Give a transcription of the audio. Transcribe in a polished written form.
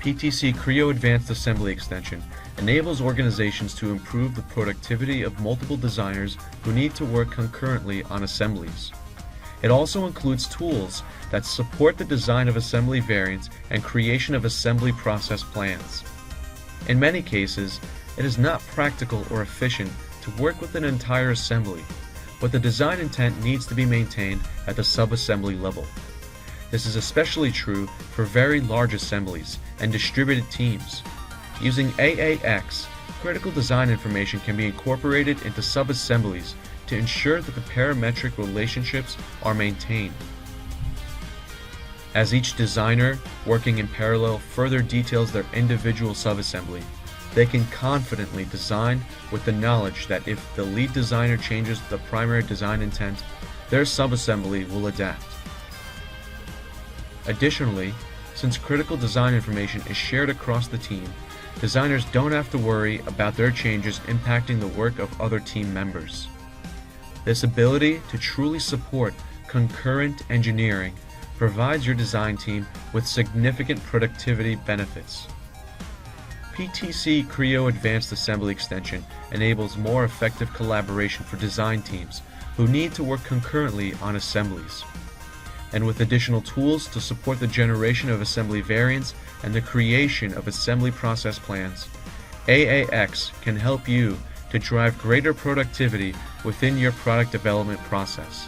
PTC Creo Advanced Assembly Extension enables organizations to improve the productivity of multiple designers who need to work concurrently on assemblies. It also includes tools that support the design of assembly variants and creation of assembly process plans. In many cases, it is not practical or efficient to work with an entire assembly, but the design intent needs to be maintained at the sub-assembly level. This is especially true for very large assemblies and distributed teams. Using AAX, critical design information can be incorporated into sub-assemblies to ensure that the parametric relationships are maintained. As each designer, working in parallel, further details their individual sub-assembly, they can confidently design with the knowledge that if the lead designer changes the primary design intent, their sub-assembly will adapt. Additionally, since critical design information is shared across the team, designers don't have to worry about their changes impacting the work of other team members. This ability to truly support concurrent engineering provides your design team with significant productivity benefits. PTC Creo Advanced Assembly Extension enables more effective collaboration for design teams who need to work concurrently on assemblies. And with additional tools to support the generation of assembly variants and the creation of assembly process plans, AAX can help you to drive greater productivity within your product development process.